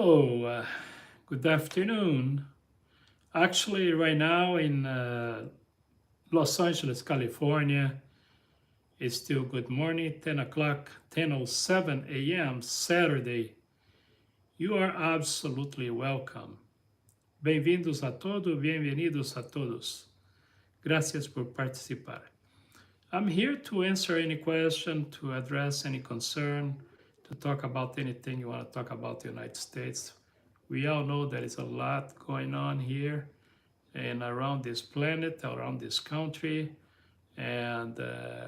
Hello, good afternoon. Actually, right now in Los Angeles, California, it's still good morning, 10 o'clock, 10:07 a.m., Saturday. You are absolutely welcome. Bem-vindos a todos, bienvenidos a todos. Gracias por participar. I'm here to answer any question, to address any concern, to talk about anything you want to talk about the United States. We all know there is a lot going on here and around this planet, around this country. And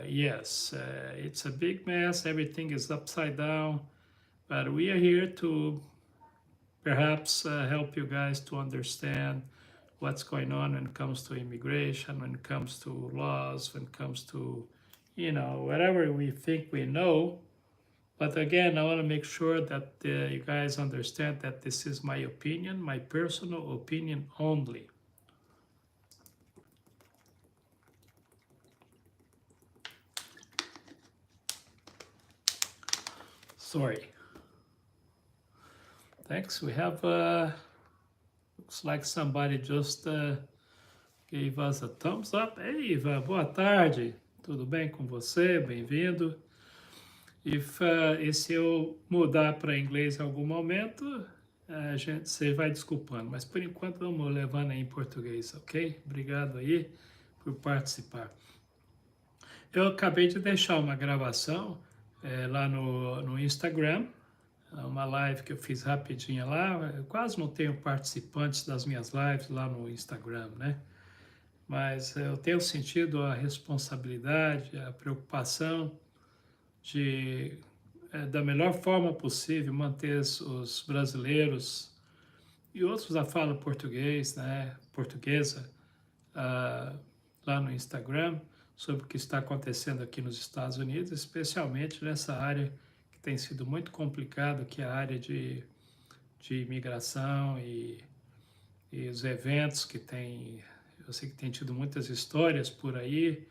yes, it's a big mess. Everything is upside down. But we are here to perhaps help you guys to understand what's going on when it comes to immigration, when it comes to laws, when it comes to, whatever we think we know. But again, I want to make sure that you guys understand that this is my opinion, my personal opinion only. Sorry. Thanks. We have, looks like somebody just gave us a thumbs up. Hey, Ivan, boa tarde. Tudo bem com você? Bem-vindo. E se eu mudar para inglês em algum momento, você vai desculpando. Mas por enquanto vamos levando aí em português, ok? Obrigado aí por participar. Eu acabei de deixar uma gravação lá no Instagram, uma live que eu fiz rapidinha lá. Eu quase não tenho participantes das minhas lives lá no Instagram, né? Mas eu tenho sentido a responsabilidade, a preocupação de, da melhor forma possível, manter os brasileiros e outros da fala português, né, portuguesa, lá no Instagram, sobre o que está acontecendo aqui nos Estados Unidos, especialmente nessa área que tem sido muito complicada, que é a área de imigração e os eventos que tem, eu sei que tem tido muitas histórias por aí,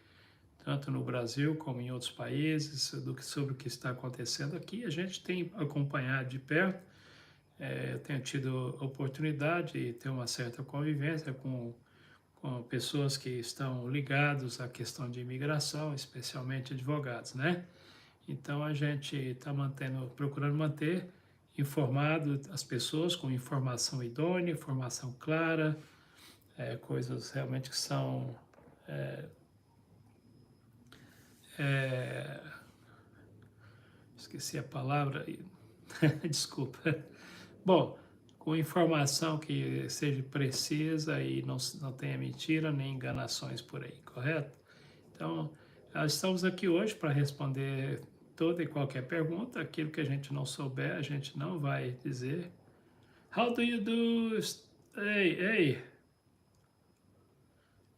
tanto no Brasil como em outros países, sobre o que está acontecendo aqui. A gente tem acompanhado de perto, eu tenho tido oportunidade de ter uma certa convivência com pessoas que estão ligadas à questão de imigração, especialmente advogados, né? Então a gente está procurando manter informado as pessoas com informação idônea, informação clara, coisas realmente que são esqueci a palavra, desculpa. Bom, com informação que seja precisa e não tenha mentira nem enganações por aí, correto? Então, nós estamos aqui hoje para responder toda e qualquer pergunta. Aquilo que a gente não souber, a gente não vai dizer. How do you do? Hey.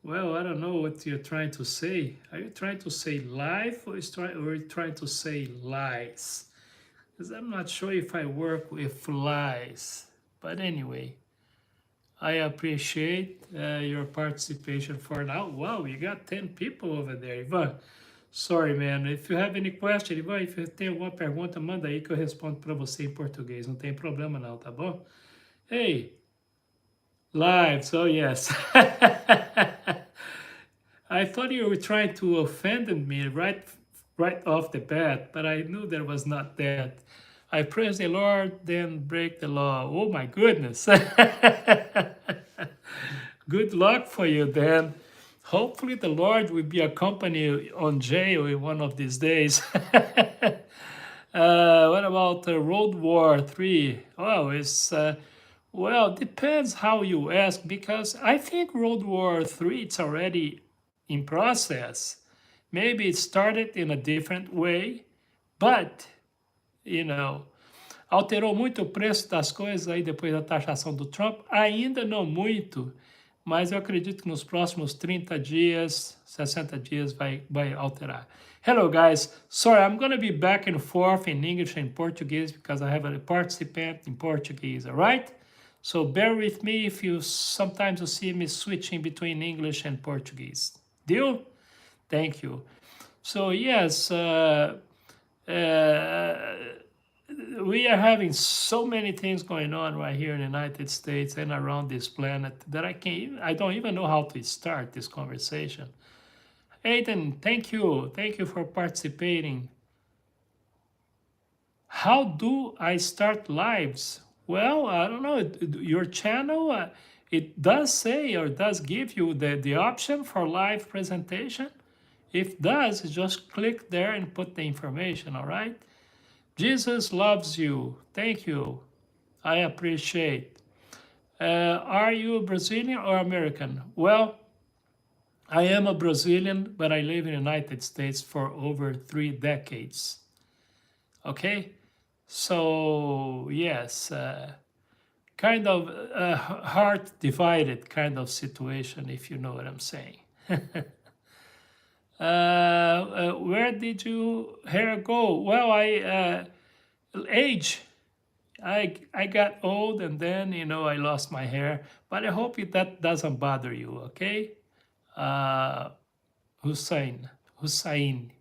Well, I don't know what you're trying to say. Are you trying to say life or are you trying to say lies? Because I'm not sure if I work with lies. But anyway, I appreciate your participation for now. Wow, you got 10 people over there, Ivan. Sorry, man. If you have any question, Ivan, if you tem alguma pergunta, manda aí que eu respondo para você em português. Não tem problema não, tá bom? Hey, lives, oh yes. I thought you were trying to offend me right off the bat, but I knew there was not that. I praise the Lord, then break the law. Oh my goodness. Good luck for you then. Hopefully the Lord will be accompanied on jail one of these days. What about World War III? Oh, well, depends how you ask, because I think World War III, it's already in process. Maybe it started in a different way, but, alterou muito o preço das coisas aí depois da taxação do Trump? Ainda não muito, mas eu acredito que nos próximos 30 dias, 60 dias vai alterar. Hello guys, sorry, I'm going to be back and forth in English and Portuguese because I have a participant in Portuguese, all right? So bear with me if sometimes you see me switching between English and Portuguese. Deal? Thank you. So yes, we are having so many things going on right here in the United States and around this planet that I don't even know how to start this conversation. Aiden, thank you for participating. How do I start lives? Well, I don't know. Your channel, it does say or does give you the option for live presentation. If does, just click there and put the information, all right? Jesus loves you. Thank you. I appreciate. Are you Brazilian or American? Well, I am a Brazilian, but I live in the United States for over 3 decades. Okay? So, yes, kind of a heart divided kind of situation, if you know what I'm saying. Where did your hair go? Well, age. I got old and then, I lost my hair. But I hope that doesn't bother you, okay? Uh, Hussein. Hussein.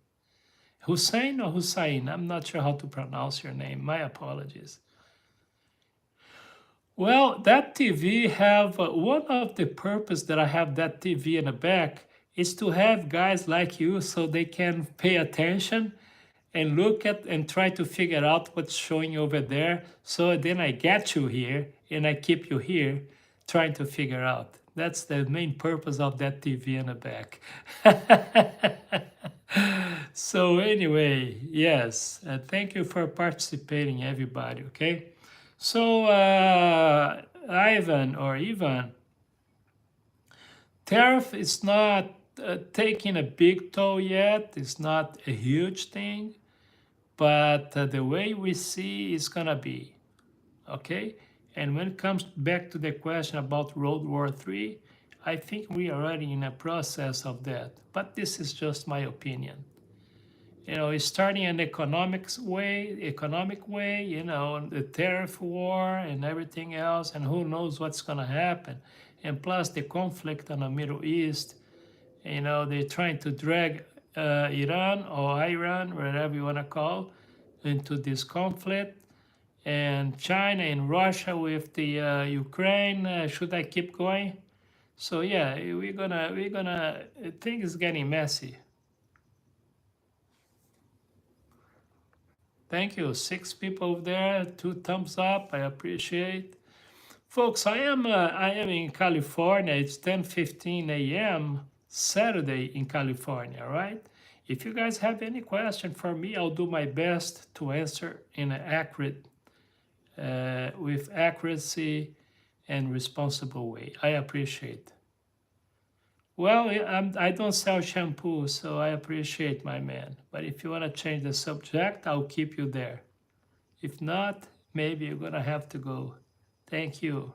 Hussein or Hussein? I'm not sure how to pronounce your name. My apologies. Well, that TV have one of the purpose that I have that TV in the back is to have guys like you so they can pay attention and look at and try to figure out what's showing over there. So then I get you here and I keep you here trying to figure out. That's the main purpose of that TV in the back. So anyway, yes, thank you for participating, everybody, okay? So Ivan or Ivan, tariff is not taking a big toll yet. It's not a huge thing, but the way we see is gonna be, okay? And when it comes back to the question about World War III, I think we are already in a process of that. But this is just my opinion. It's starting an economic way, the tariff war and everything else, and who knows what's going to happen. And plus the conflict in the Middle East, they're trying to drag Iran or Iran, whatever you want to call, into this conflict. And China and Russia with the Ukraine. Should I keep going? So yeah, things is getting messy. Thank you. 6 people there, 2 thumbs up. I appreciate. Folks, I am in California. It's 10:15 a.m. Saturday in California, right? If you guys have any question for me, I'll do my best to answer in an with accuracy and responsible way. I appreciate. Well, I don't sell shampoo, so I appreciate, my man. But if you want to change the subject, I'll keep you there. If not, maybe you're going to have to go. Thank you.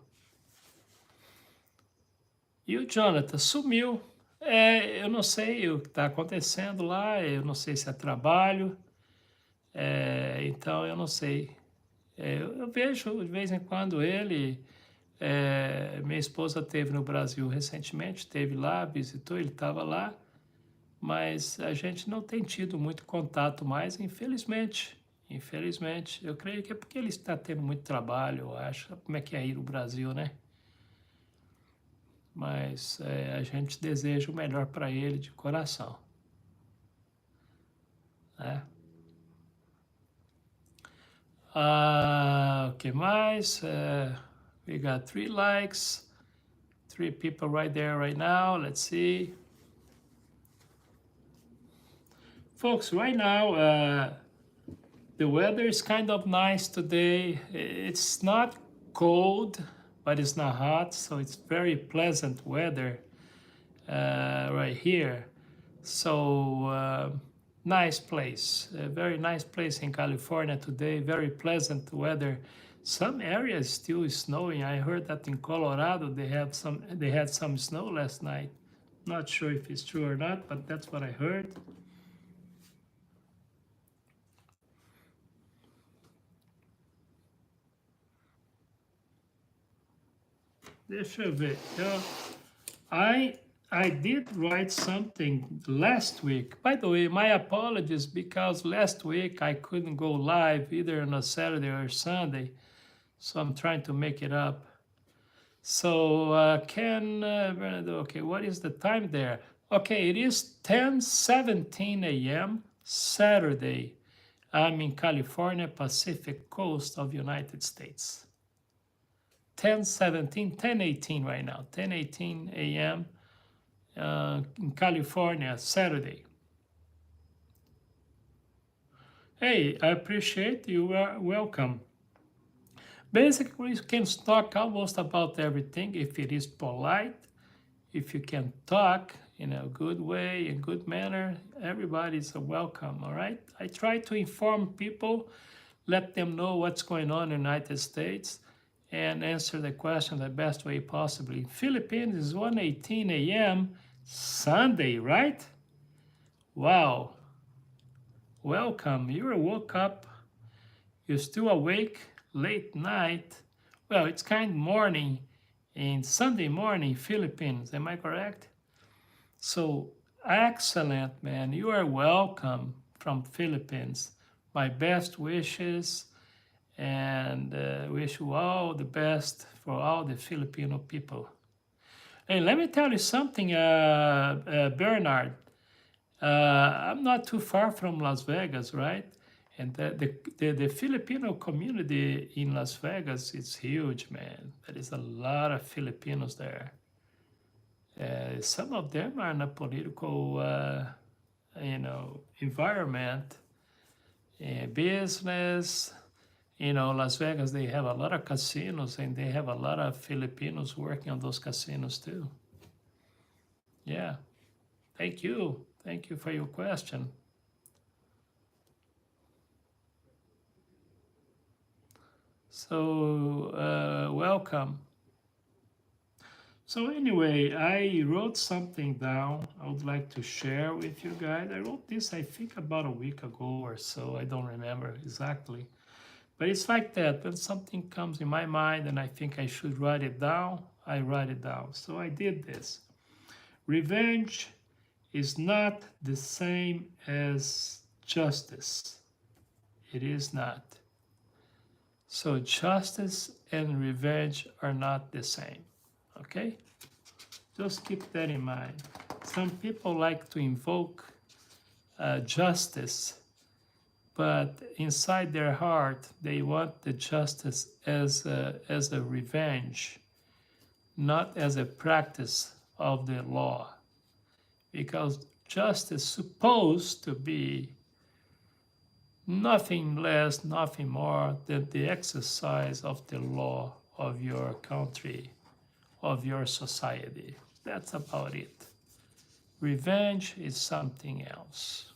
E o Jonathan sumiu. Eu não sei o que está acontecendo lá, eu não sei se é trabalho, então eu não sei. Eu vejo de vez em quando ele. Minha esposa esteve no Brasil recentemente, esteve lá, visitou, ele estava lá, mas a gente não tem tido muito contato mais, infelizmente. Infelizmente. Eu creio que é porque ele está tendo muito trabalho, eu acho. Como é que é ir no Brasil, né? Mas a gente deseja o melhor para ele de coração. Né? O que mais? We got 3 likes, 3 people right there right now. Let's see. Folks, right now, the weather is kind of nice today. It's not cold, but it's not hot, so it's very pleasant weather right here. So, nice place, a very nice place in California today, very pleasant weather. Some areas still snowing. I heard that in Colorado they had some snow last night. Not sure if it's true or not, but that's what I heard. Deixa eu ver. I did write something last week. By the way, my apologies because last week I couldn't go live either on a Saturday or Sunday, so I'm trying to make it up. So okay, what is the time there? Okay, it is 10:17 a.m. Saturday. I'm in California, Pacific coast of United States. 10:17, 10:18 right now, 10:18 a.m. In California, Saturday. Hey, I appreciate you. Are welcome. Basically, you can talk almost about everything if it is polite. If you can talk in a good way, in good manner, everybody's welcome, all right? I try to inform people, let them know what's going on in the United States, and answer the question the best way possible. In Philippines, it's 1:18 a.m. Sunday, right? Wow. Welcome. You woke up. You're still awake late night. Well, it's kind of morning in Sunday morning, Philippines. Am I correct? So excellent, man. You are welcome from Philippines. My best wishes and wish you all the best for all the Filipino people. Hey, let me tell you something, Bernard. I'm not too far from Las Vegas, right? And the Filipino community in Las Vegas is huge, man. There is a lot of Filipinos there. Some of them are in a political, environment, business. Las Vegas, they have a lot of casinos and they have a lot of Filipinos working on those casinos too. Yeah. Thank you. Thank you for your question. So, welcome. So anyway, I wrote something down I would like to share with you guys. I wrote this, I think, about a week ago or so. I don't remember exactly. But it's like that. When something comes in my mind and I think I should write it down, I write it down. So I did this. Revenge is not the same as justice. It is not. So justice and revenge are not the same. Okay? Just keep that in mind. Some people like to invoke justice, but inside their heart, they want the justice as a revenge, not as a practice of the law. Because justice is supposed to be nothing less, nothing more than the exercise of the law of your country, of your society. That's about it. Revenge is something else.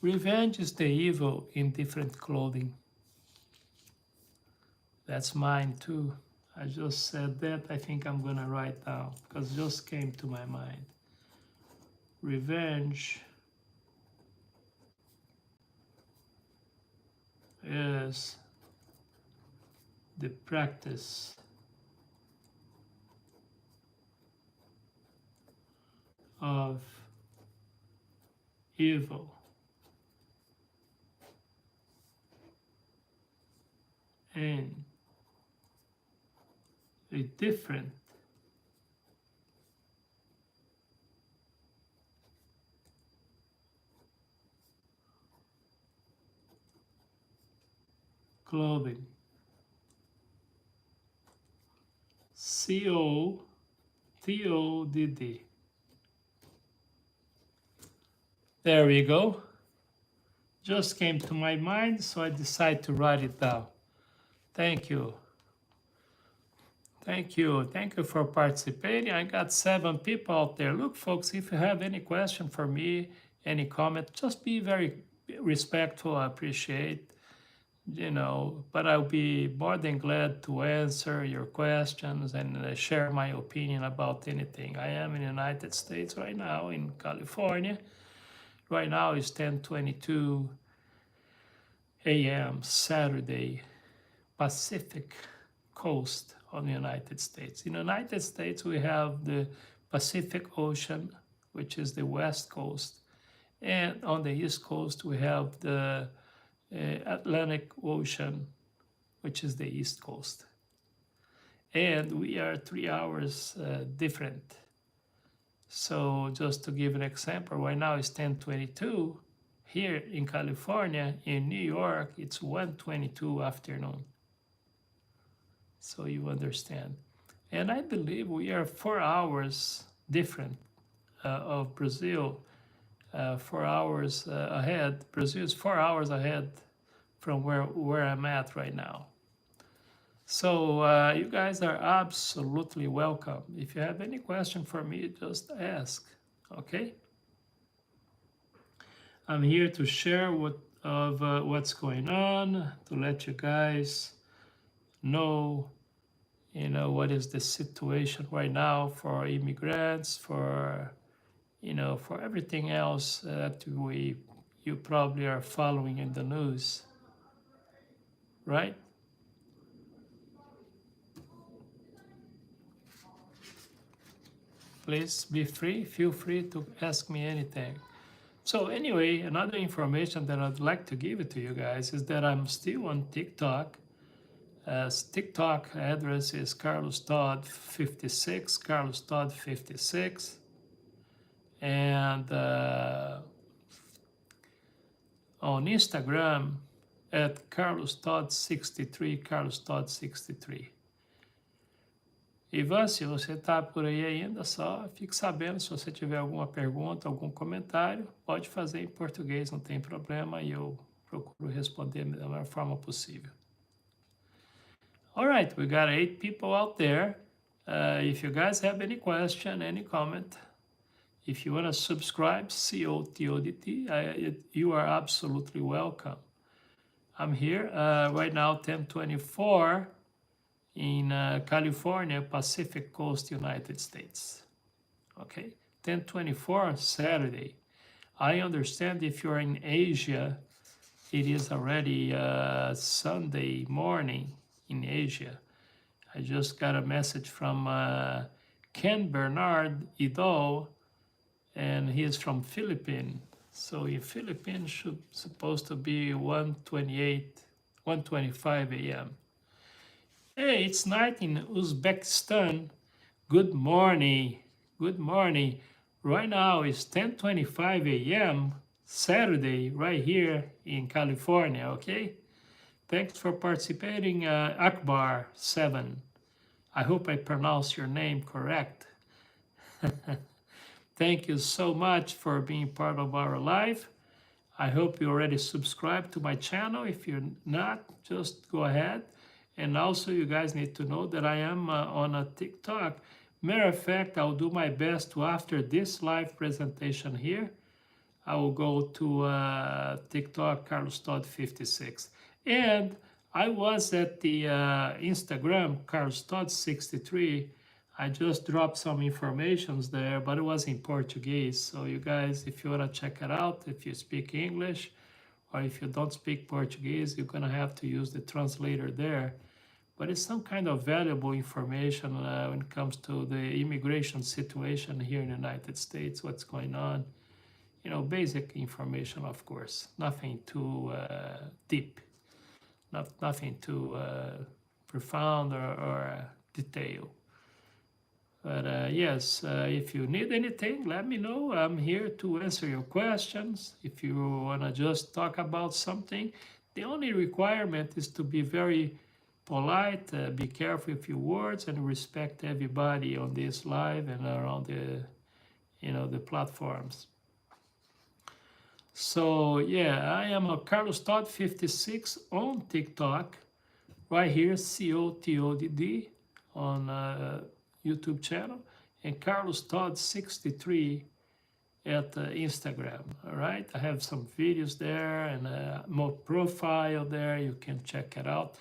Revenge is the evil in different clothing. That's mine too. I just said that. I think I'm gonna write down because it just came to my mind. Revenge is the practice of evil in a different clothing. COTodd. There we go. Just came to my mind, so I decided to write it down. Thank you. Thank you. Thank you for participating. I got 7 people out there. Look, folks, if you have any question for me, any comment, just be very respectful. I appreciate, but I'll be more than glad to answer your questions and share my opinion about anything. I am in the United States right now, in California. Right now it's 10:22 a.m. Saturday, Pacific coast of the United States. In the United States, we have the Pacific Ocean, which is the west coast. And on the east coast, we have the Atlantic Ocean, which is the east coast. And we are 3 hours different. So just to give an example, right now it's 10:22. Here in California, in New York, it's 1:22 afternoon. So you understand. And I believe we are 4 hours different of Brazil, 4 hours ahead. Brazil is 4 hours ahead from where I'm at right now. So you guys are absolutely welcome. If you have any question for me, just ask, okay? I'm here to share what's going on, to let you guys know, what is the situation right now for immigrants, for everything else that you probably are following in the news, right? Please feel free to ask me anything. So anyway, another information that I'd like to give it to you guys is that I'm still on TikTok. TikTok address is COTodd56, COTodd56. And on Instagram at COTodd63, COTodd63. Ivan, se você está por aí ainda, só fique sabendo, se você tiver alguma pergunta, algum comentário, pode fazer em português, não tem problema, e eu procuro responder da melhor forma possível. All right, we got 8 people out there. If you guys have any question, any comment, if you want to subscribe, COTodd, you are absolutely welcome. I'm here right now, 10:24 in California, Pacific Coast, United States. Okay, 10:24 Saturday. I understand if you're in Asia, it is already Sunday morning in Asia. I just got a message from Ken Bernard Ido, and he is from Philippines. So in Philippines supposed to be 1:25 a.m. Hey, it's night in Uzbekistan. Good morning. Good morning. Right now it's 10:25 a.m. Saturday right here in California, okay? Thanks for participating, Akbar 7. I hope I pronounced your name correct. Thank you so much for being part of our live. I hope you already subscribed to my channel. If you're not, just go ahead. And also, you guys need to know that I am on a TikTok. Matter of fact, I'll do my best to, after this live presentation here, I will go to TikTok, CarlosTodd56. And I was at the Instagram, CarlosTodd63. I just dropped some informations there, but it was in Portuguese. So you guys, if you want to check it out, if you speak English, or if you don't speak Portuguese, you're going to have to use the translator there. But it's some kind of valuable information when it comes to the immigration situation here in the United States, what's going on. Basic information, of course, nothing too deep, nothing too profound or detailed. But yes, if you need anything, let me know. I'm here to answer your questions. If you want to just talk about something, the only requirement is to be very polite, be careful with your words, and respect everybody on this live and around the platforms. So yeah, I am a CarlosTodd56 on TikTok, right here, COTodd on YouTube channel, and CarlosTodd63 at Instagram. All right, I have some videos there and more profile there. You can check it out.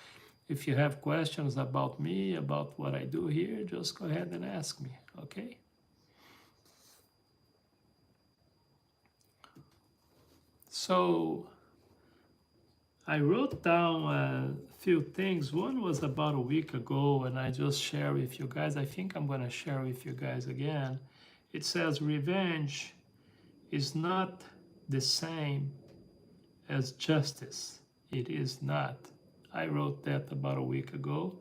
If you have questions about me, about what I do here, just go ahead and ask me, okay? So I wrote down a few things. One was about a week ago, and I just share with you guys. I think I'm going to share with you guys again. It says revenge is not the same as justice. It is not. I wrote that about a week ago.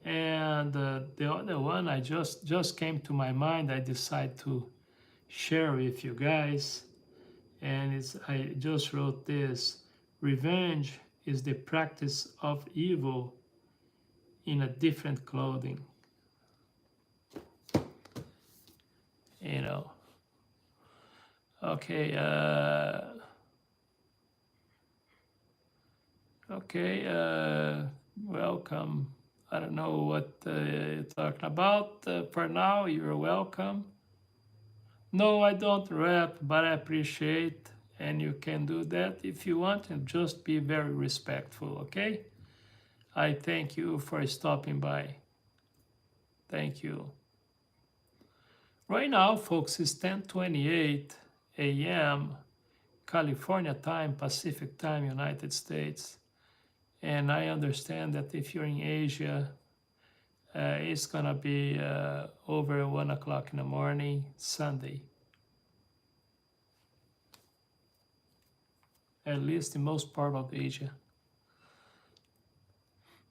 And the other one I just came to my mind. I decided to share with you guys. And I just wrote this: revenge is the practice of evil in a different clothing. You know. Okay. Okay. Welcome. I don't know what you're talking about. For now, you're welcome. No, I don't rap, but I appreciate, and you can do that if you want, and just be very respectful, okay? I thank you for stopping by. Thank you. Right now, folks, it's 10:28 a.m. California time, Pacific time, United States. And I understand that if you're in Asia, it's gonna be over 1 o'clock in the morning, Sunday. At least in most part of Asia.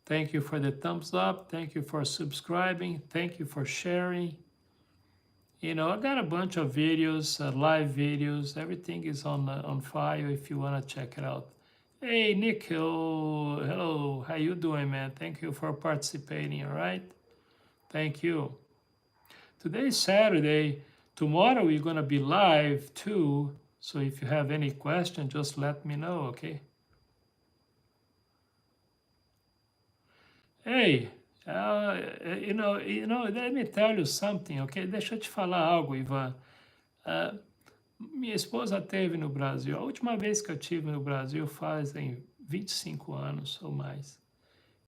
Thank you for the thumbs up. Thank you for subscribing. Thank you for sharing. You know, I got a bunch of videos, live videos. Everything is on file if you want to check it out. Hey, Nick. Hello. How you doing, man? Thank you for participating, all right? Thank you. Today is Saturday. Tomorrow we're going to be live too. So if you have any question, just let me know, okay? Hey, let me tell you something, ok? Deixa eu te falar algo, Ivan. Minha esposa esteve no Brasil. A última vez que eu estive no Brasil fazem 25 anos ou mais.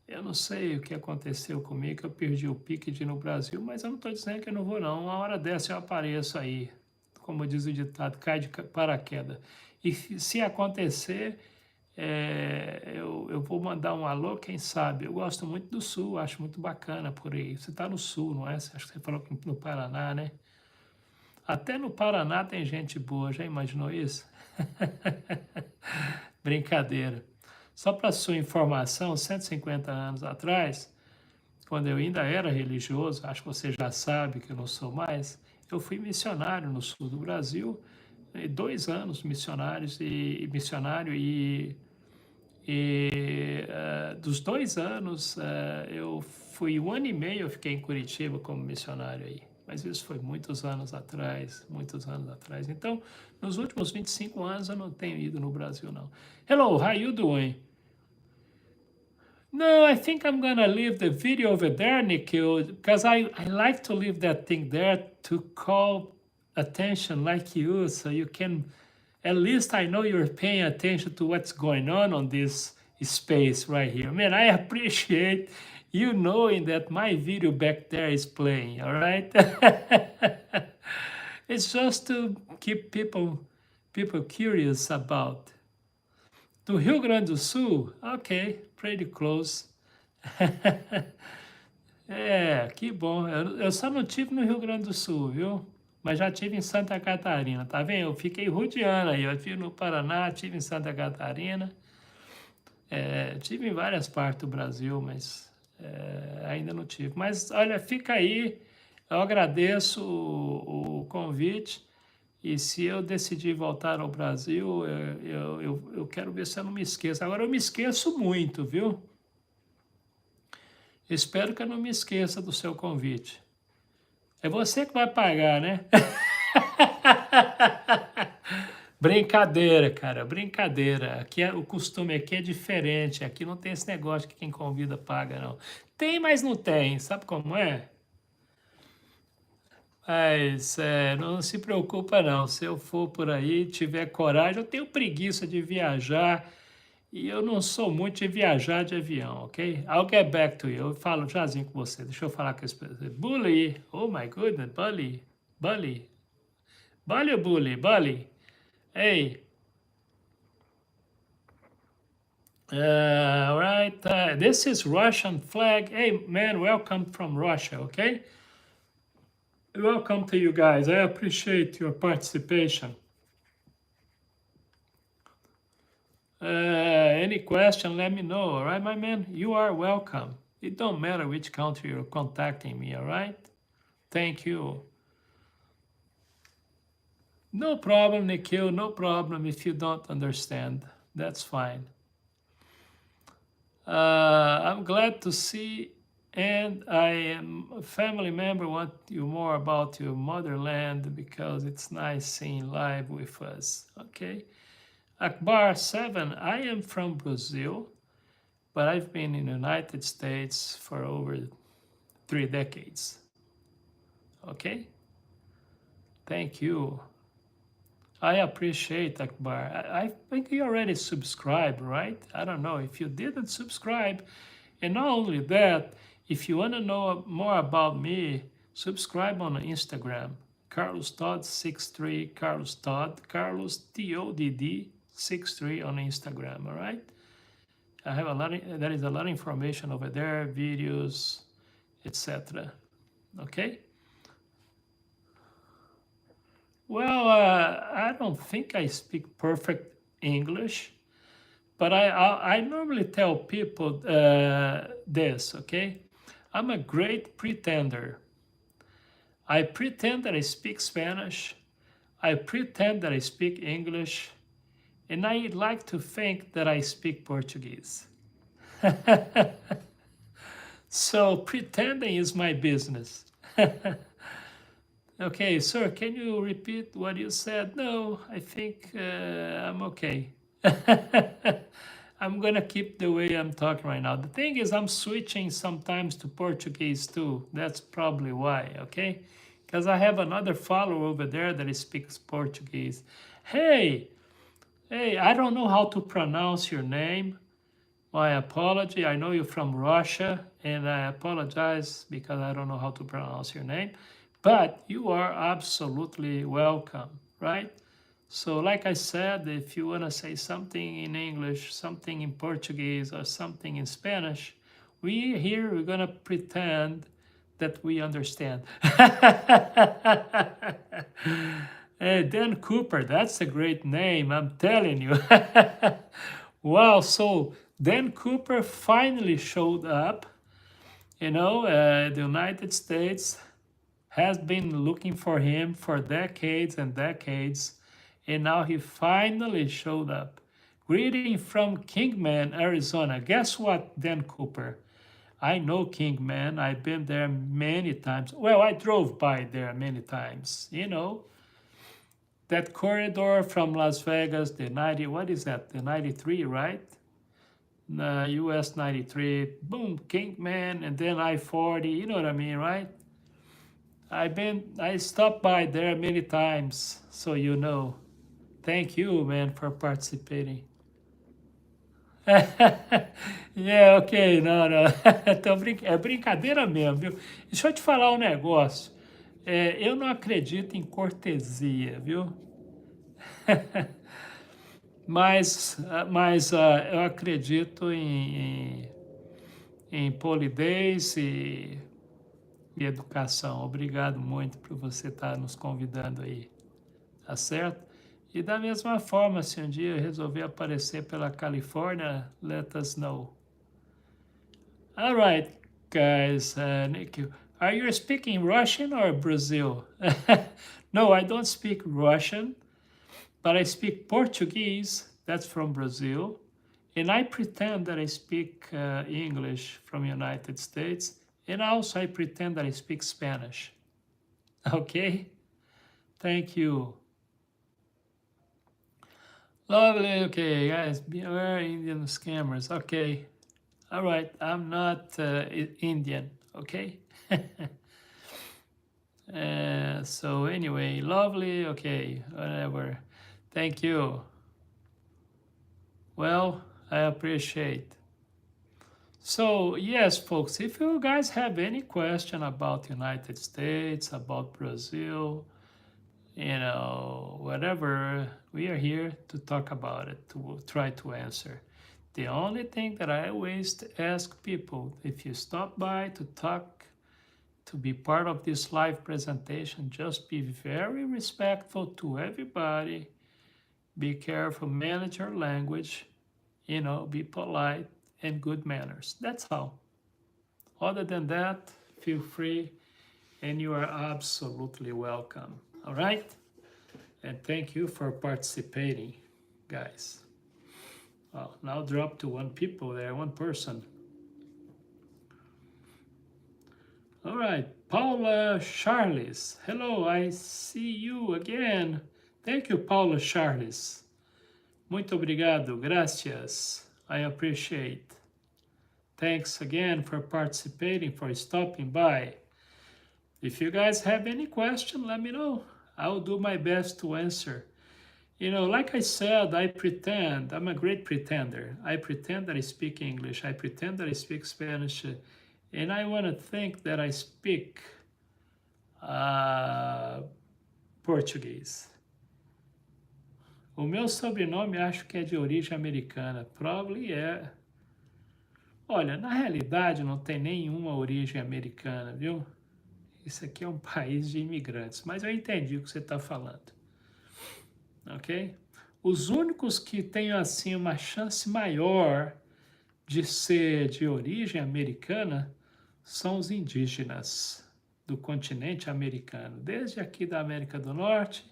Eu não sei o que aconteceu comigo, que eu perdi o pique de ir no Brasil, mas eu não estou dizendo que eu não vou, não. Uma hora dessa eu apareço aí. Como diz o ditado, cai de paraquedas. E se acontecer, eu vou mandar um alô, quem sabe? Eu gosto muito do Sul, acho muito bacana por aí. Você está no Sul, não é? Acho que você falou que no Paraná, né? Até no Paraná tem gente boa, já imaginou isso? Brincadeira. Só para sua informação, 150 anos atrás, quando eu ainda era religioso, acho que você já sabe que eu não sou mais, eu fui missionário no sul do Brasil, 2 anos missionário dos 2 anos eu fui 1 ano e meio, eu fiquei em Curitiba como missionário aí. Mas isso foi muitos anos atrás, muitos anos atrás. Então, nos últimos 25 anos eu não tenho ido no Brasil, não. Hello, how you doing? No, I think I'm gonna leave the video over there, Nikhil, because I like to leave that thing there to call attention like you, so you can, at least I know you're paying attention to what's going on this space right here. Man, I appreciate you knowing that my video back there is playing, all right? It's just to keep people curious about. Do Rio Grande do Sul? Ok, pretty close. Que bom. Eu só não tive no Rio Grande do Sul, viu? Mas já tive em Santa Catarina, tá vendo? Eu fiquei rodeando aí. Eu tive no Paraná, tive em Santa Catarina. Tive em várias partes do Brasil, mas ainda não tive. Mas olha, fica aí. Eu agradeço o convite. E se eu decidir voltar ao Brasil, eu quero ver se eu não me esqueço. Agora eu me esqueço muito, viu? Espero que eu não me esqueça do seu convite. É você que vai pagar, né? Brincadeira, cara, brincadeira. Aqui o costume aqui é diferente. Aqui não tem esse negócio que quem convida paga, não. Tem, mas não tem. Sabe como é? Mas não se preocupa não, se eu for por aí, tiver coragem, eu tenho preguiça de viajar e eu não sou muito de viajar de avião, ok? I'll get back to you, eu falo jazinho com você, deixa eu falar com esse pessoal. Bully, oh my goodness, bully, bully, bully ou bully, bully? Ei, All right, this is Russian flag. Hey, man, welcome from Russia, okay? Welcome to you guys. I appreciate your participation. Any question, let me know, all right, my man? You are welcome. It don't matter which country you're contacting me, all right? Thank you. No problem, Nikhil, no problem if you don't understand. That's fine. I'm glad to see, and I am a family member. Want you more about your motherland because it's nice seeing live with us. Okay, Akbar 7. I am from Brazil, but I've been in the United States for over 3 decades. Okay, thank you. I appreciate Akbar. I think you already subscribed, right? I don't know if you didn't subscribe. And not only that, if you want to know more about me, subscribe on Instagram. Carlos Todd 63, Carlos Todd, Carlos TODD 63 on Instagram, all right? I have a lot there is a lot of information over there, videos, etc. Okay? Well, I don't think I speak perfect English, but I normally tell people this, okay? I'm a great pretender. I pretend that I speak Spanish. I pretend that I speak English. And I like to think that I speak Portuguese. So pretending is my business. Okay, sir, can you repeat what you said? No, I think I'm okay. I'm gonna keep the way I'm talking right now. The thing is, I'm switching sometimes to Portuguese too. That's probably why, okay? Because I have another follower over there that speaks Portuguese. Hey, hey, I don't know how to pronounce your name. My apology. I know you're from Russia, and I apologize because I don't know how to pronounce your name. But you are absolutely welcome, right? So, like I said, if you want to say something in English, something in Portuguese, or something in Spanish, we're going to pretend that we understand. Hey, Dan Cooper, that's a great name, I'm telling you. Wow, so Dan Cooper finally showed up. The United States has been looking for him for decades and decades, and now he finally showed up. Greeting from Kingman, Arizona. Guess what, Dan Cooper? I know Kingman. I've been there many times. Well, I drove by there many times. That corridor from Las Vegas, the 90, what is that? The 93, right? US 93, boom, Kingman, and then I-40, you know what I mean, right? I stopped by there many times, so you know. Thank you, man, for participating. Yeah, ok, não, não. É brincadeira mesmo, viu? Deixa eu te falar um negócio. Eu não acredito em cortesia, viu? Mas eu acredito em polidez e educação. Obrigado muito por você estar nos convidando aí, tá certo? E da mesma forma, se um dia eu resolver aparecer pela Califórnia, let us know. All right, guys, Nick, are you speaking Russian or Brazil? No, I don't speak Russian, but I speak Portuguese. That's from Brazil. And I pretend that I speak English from United States. And also I pretend that I speak Spanish. Okay? Thank you. Lovely. Okay, guys, beware Indian scammers. Okay. All right. I'm not Indian. Okay. So anyway, lovely. Okay, whatever. Thank you. Well, I appreciate. So yes, folks, if you guys have any question about United States, about Brazil, whatever, we are here to talk about it, to try to answer. The only thing that I always ask people, if you stop by to talk, to be part of this live presentation, just be very respectful to everybody. Be careful, manage your language, be polite and good manners. That's all. Other than that, feel free and you are absolutely welcome. All right? And thank you for participating, guys. Well, now drop to one person. All right, Paula Charles. Hello, I see you again. Thank you, Paula Charles. Muito obrigado, gracias. I appreciate. Thanks again for participating, for stopping by. If you guys have any question, let me know. I'll do my best to answer. Like I said, I pretend, I'm a great pretender. I pretend that I speak English. I pretend that I speak Spanish. And I want to think that I speak português. O meu sobrenome acho que é de origem americana. Probably é. Olha, na realidade não tem nenhuma origem americana, viu? Isso aqui é um país de imigrantes, mas eu entendi o que você está falando. Ok? Os únicos que têm, assim, uma chance maior de ser de origem americana são os indígenas do continente americano, desde aqui da América do Norte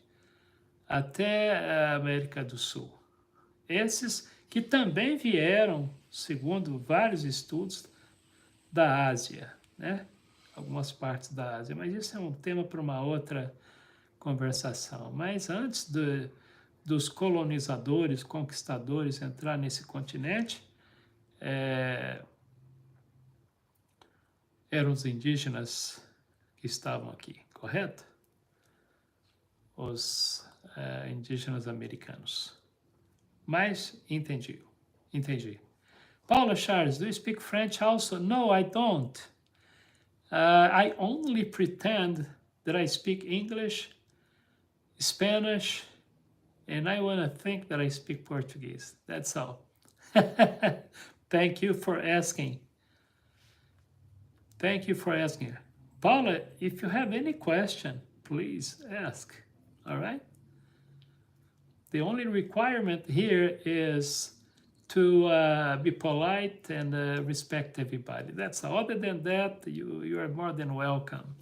até a América do Sul. Esses que também vieram, segundo vários estudos, da Ásia, né? Algumas partes da Ásia, mas isso é um tema para uma outra conversação. Mas antes dos colonizadores, conquistadores entrar nesse continente, eram os indígenas que estavam aqui, correto? Os indígenas americanos. Mas entendi. Paula Charles, do you speak French also? No, I don't. I only pretend that I speak English, Spanish, and I want to think that I speak Portuguese. That's all. Thank you for asking. Paula, if you have any question, please ask. All right? The only requirement here is to be polite and respect everybody. That's all. Other than that, you are more than welcome.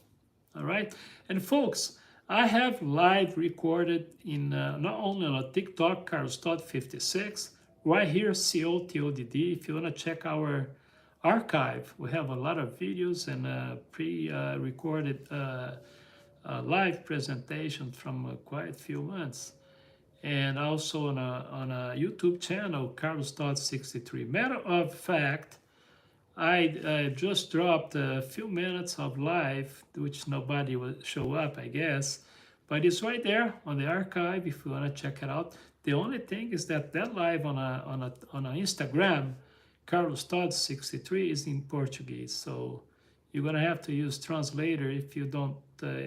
All right? And folks, I have live recorded in not only on TikTok, COTodd56, right here, COTodd. If you want to check our archive, we have a lot of videos and pre-recorded live presentations from quite a few months. And also on a YouTube channel, COTodd63. Matter of fact, I just dropped a few minutes of live, which nobody will show up, I guess. But it's right there on the archive if you want to check it out. The only thing is that live on a Instagram, COTodd63, is in Portuguese. So you're going to have to use translator if you don't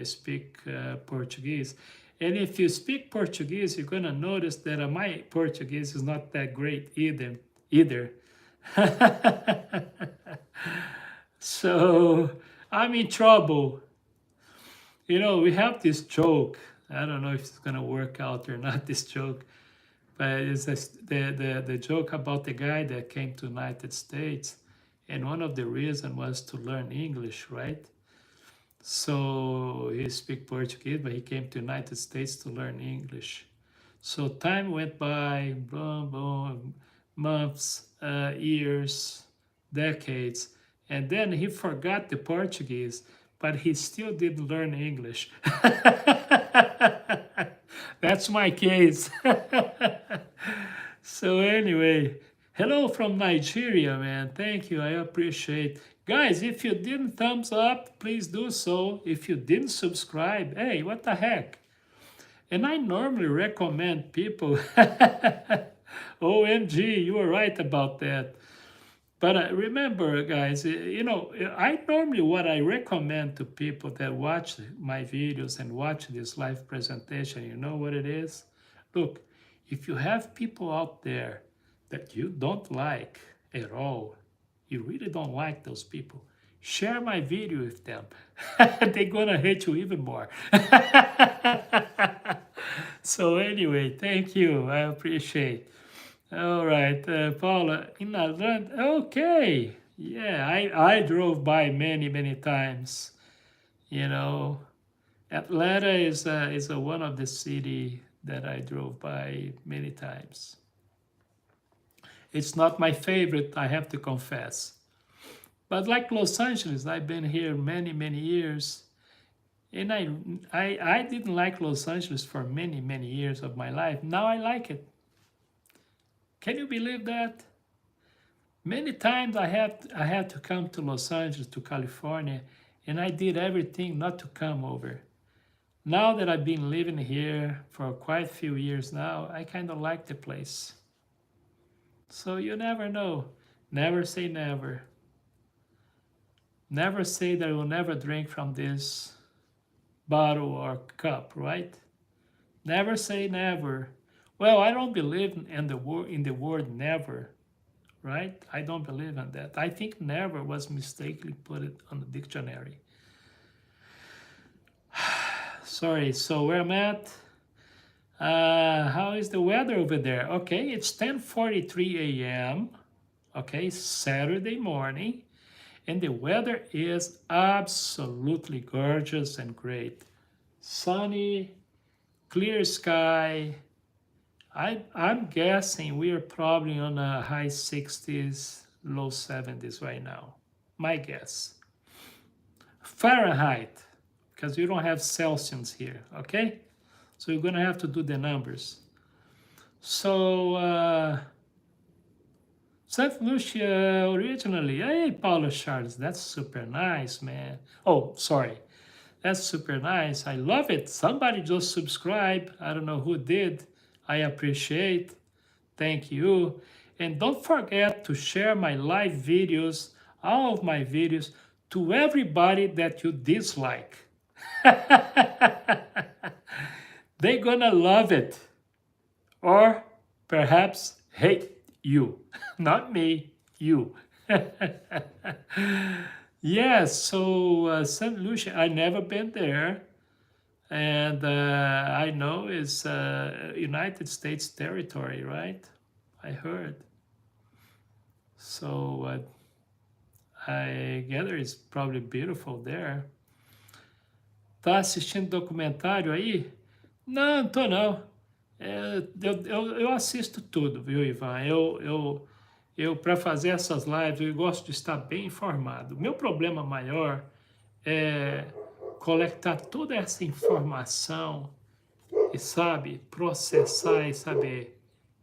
speak Portuguese. And if you speak Portuguese, you're going to notice that my Portuguese is not that great either. So I'm in trouble. We have this joke. I don't know if it's going to work out or not, this joke. But it's the joke about the guy that came to the United States. And one of the reasons was to learn English, right? So he speaks Portuguese, but he came to the United States to learn English. So time went by, months, years, decades, and then he forgot the Portuguese, but he still didn't learn English. That's my case. So anyway, hello from Nigeria, man. Thank you. I appreciate. Guys, if you didn't thumbs up, please do so. If you didn't subscribe, hey, what the heck? And I normally recommend people. OMG, you were right about that. But remember, guys, I normally what I recommend to people that watch my videos and watch this live presentation, you know what it is? Look, if you have people out there that you don't like at all, you really don't like those people, share my video with them. They're gonna hate you even more. So anyway, thank you. I appreciate. All right, Paula, in Atlanta. Okay, yeah, I drove by many times. You know, Atlanta is one of the city that I drove by many times. It's not my favorite, I have to confess. But like Los Angeles, I've been here many years, and I didn't like Los Angeles for many years of my life. Now I like it. Can you believe that? Many times I had to come to Los Angeles, to California, and I did everything not to come over. Now that I've been living here for quite a few years now, I kind of like the place. So you never know. Never say never. Never say that I will never drink from this bottle or cup, right? Never say never. Well, I don't believe in the word never, right? I don't believe in that. I think never was mistakenly put it on the dictionary. Sorry, so where I'm at, how is the weather over there? Okay, it's 10:43 a.m. Okay, Saturday morning, and the weather is absolutely gorgeous and great. Sunny, clear sky. I'm guessing we are probably on a high 60s, low 70s right now. My guess. Fahrenheit, because we don't have Celsius here, okay? So you're gonna have to do the numbers. So, St. Lucia originally, hey, Paula Charles, that's super nice, man. Oh, sorry, that's super nice. I love it. Somebody just subscribed. I don't know who did. I appreciate. Thank you. And don't forget to share my live videos, all of my videos, to everybody that you dislike. They're gonna love it. Or perhaps hate you. Not me, you. Yes, so St. Lucia, I never been there. And I know it's United States territory, right? I heard. So I gather it's probably beautiful there. Tá assistindo documentário aí? Não, tô não. Eu assisto tudo, viu, Ivan? Eu para fazer essas lives, eu gosto de estar bem informado. O meu problema maior é coletar toda essa informação e, sabe, processar e saber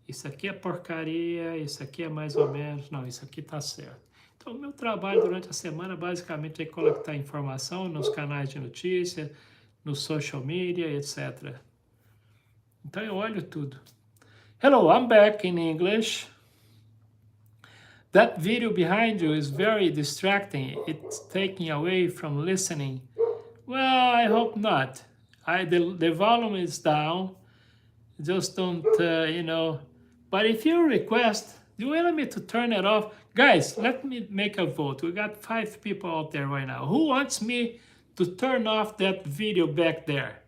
isso aqui é porcaria, isso aqui é mais ou menos, não, isso aqui tá certo. Então, o meu trabalho durante a semana basicamente é coletar informação nos canais de notícia, no social media, etc. Então, eu olho tudo. Hello, I'm back in English. That video behind you is very distracting. It's taking away from listening. Well, I hope not. The volume is down. Just don't, But if you request, do you want me to turn it off? Guys, let me make a vote. We got 5 people out there right now. Who wants me to turn off that video back there?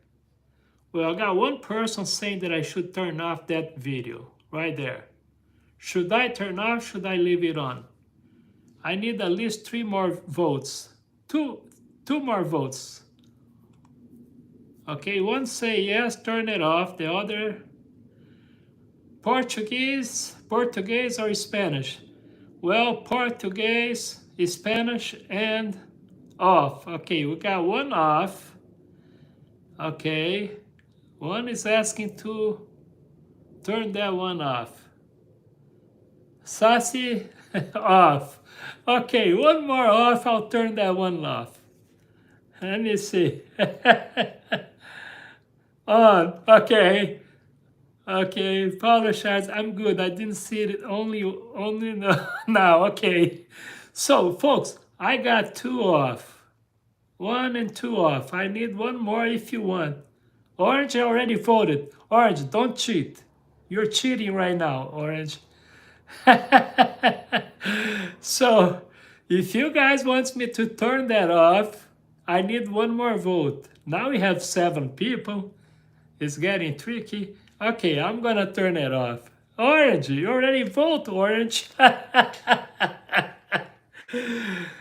Well, I got one person saying that I should turn off that video right there. Should I turn off? Should I leave it on? I need at least 3 more votes. Two more votes. Okay, one say yes, turn it off. The other, Portuguese or Spanish? Well, Portuguese, Spanish, and off. Okay, we got one off. Okay, one is asking to turn that one off. Sassy, off. Okay, one more off, I'll turn that one off. Let me see. On, okay. Okay, apologize, I'm good. I didn't see it only now, okay. So, folks, I got 2 off. 1 and 2 off. I need 1 more if you want. Orange already voted. Orange, don't cheat. You're cheating right now, Orange. So, if you guys want me to turn that off, I need one more vote. Now we have 7 people. It's getting tricky. Okay, I'm gonna turn it off. Orange, you already vote, Orange.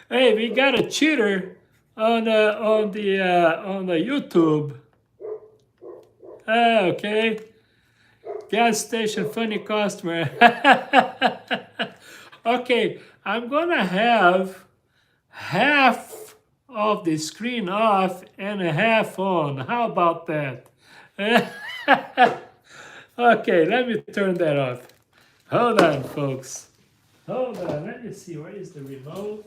Hey, we got a cheater on the YouTube. Okay, gas station funny customer. Okay, I'm gonna have half of the screen off and half on. How about that? Okay, let me turn that off. Hold on, folks. Hold on, let me see, where is the remote?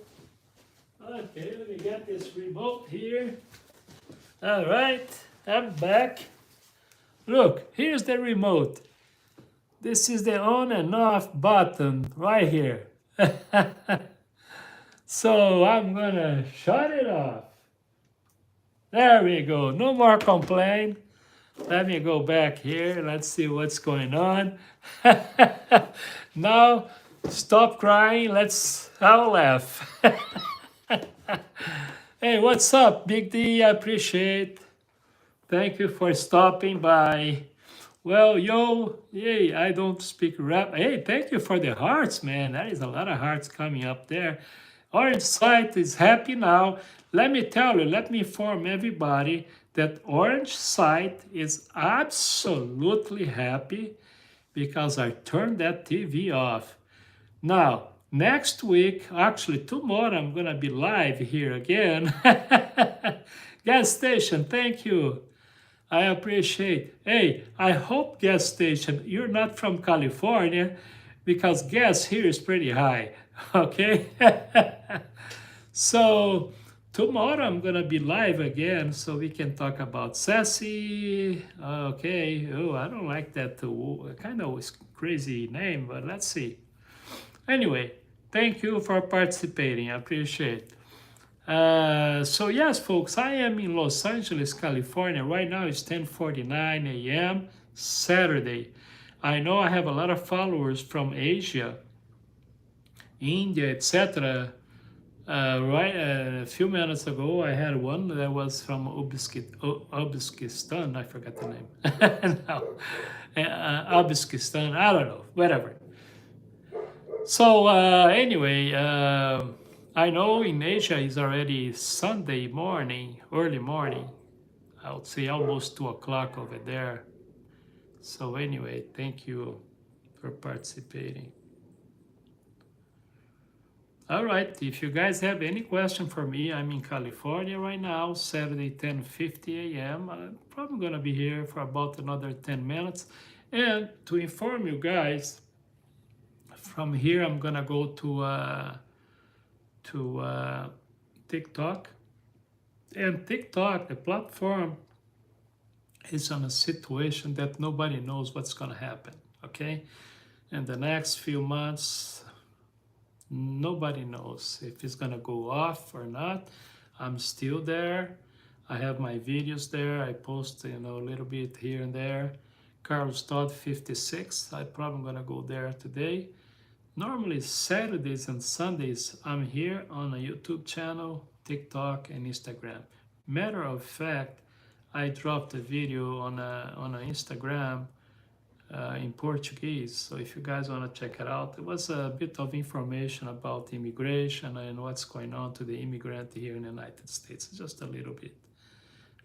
Okay, let me get this remote here. All right, I'm back. Look, here's the remote. This is the on and off button right here. So I'm gonna shut it off. There we go, no more complaint. Let me go back here, let's see what's going on. Now, stop crying, let's all laugh. Hey, what's up, Big D? I appreciate. Thank you for stopping by. Well, yo, yay, I don't speak rap. Hey, thank you for the hearts, man. That is a lot of hearts coming up there. Orange Site is happy now. Let me tell you, let me inform everybody that Orange Site is absolutely happy because I turned that TV off. Now, next week, actually tomorrow, I'm gonna be live here again. Gas station, thank you. I appreciate. Hey, I hope gas station, you're not from California because gas here is pretty high. Okay? So tomorrow I'm gonna be live again so we can talk about sassy. Okay. Oh, I don't like that kind of crazy name, but let's see. Anyway, thank you for participating. I appreciate. So yes, folks, I am in Los Angeles, California. Right now it's 10:49 a.m. Saturday. I know I have a lot of followers from Asia, India, etc. A few minutes ago, I had one that was from Uzbekistan. I forgot the name. No, Uzbekistan. I don't know. Whatever. So anyway, I know in Asia it's already Sunday morning, early morning. I would say almost 2 o'clock over there. So anyway, thank you for participating. All right, if you guys have any question for me, I'm in California right now, Saturday, 10:50 a.m. I'm probably gonna be here for about another 10 minutes. And to inform you guys, from here I'm gonna go to TikTok. And TikTok, the platform, is on a situation that nobody knows what's gonna happen, okay? In the next few months, nobody knows if it's gonna go off or not. I'm still there. I have my videos there. I post, a little bit here and there. COTodd 56. I'm probably gonna go there today. Normally Saturdays and Sundays, I'm here on a YouTube channel, TikTok, and Instagram. Matter of fact, I dropped a video on a Instagram in Portuguese. So if you guys want to check it out, it was a bit of information about immigration and what's going on to the immigrant here in the United States, just a little bit.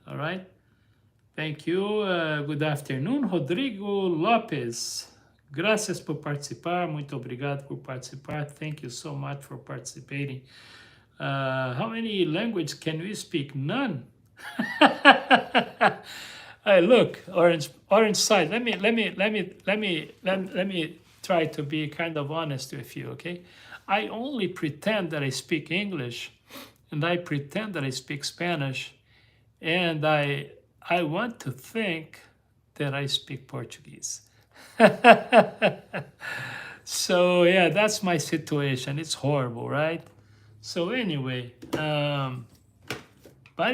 All right. Thank you. Good afternoon, Rodrigo Lopes. Gracias por participar. Muito obrigado por participar. Thank you so much for participating. How many languages can we speak? None. Hey, look, orange side. Let me try to be kind of honest with you, okay? I only pretend that I speak English, and I pretend that I speak Spanish, and I want to think that I speak Portuguese. So yeah, that's my situation. It's horrible, right? So anyway, but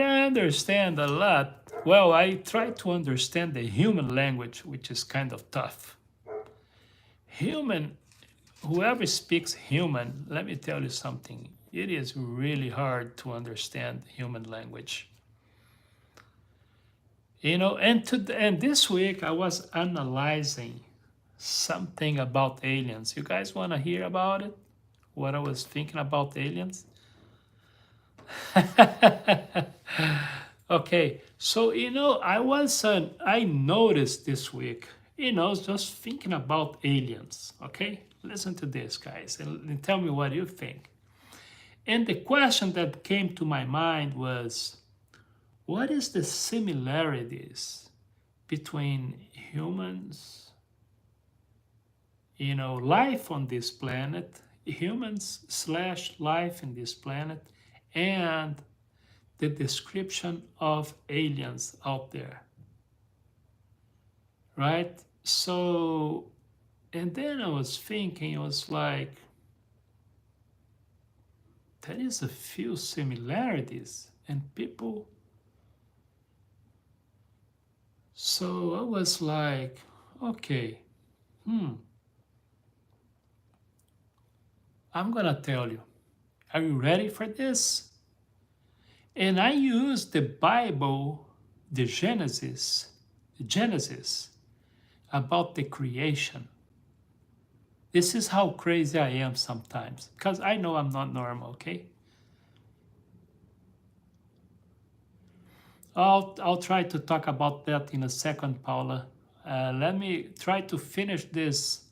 I understand a lot. Well, I try to understand the human language, which is kind of tough. Human, whoever speaks human, let me tell you something. It is really hard to understand human language. And this week I was analyzing something about aliens. You guys want to hear about it? What I was thinking about aliens? Okay, so I noticed this week, just thinking about aliens. Okay, listen to this, guys, and tell me what you think. And the question that came to my mind was, what is the similarities between humans, life on this planet, humans slash life in this planet, and the description of aliens out there, right? So, and then I was thinking, it was like, there is a few similarities, and people. So I was like, okay, I'm gonna tell you. Are you ready for this? And I used the Bible, the Genesis, about the creation. This is how crazy I am sometimes, because I know I'm not normal, okay? I'll try to talk about that in a second, Paula. Let me try to finish this,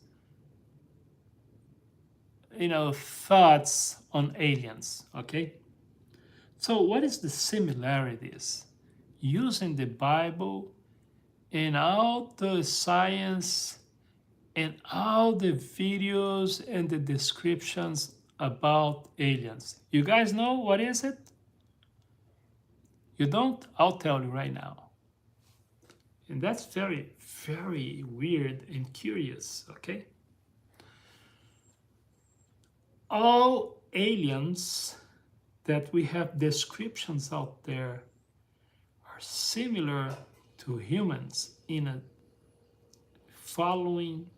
thoughts on aliens, okay? So what is the similarities using the Bible and all the science and all the videos and the descriptions about aliens? You guys know what is it? You don't? I'll tell you right now. And that's very, very weird and curious, okay? All aliens that we have descriptions out there are similar to humans in a following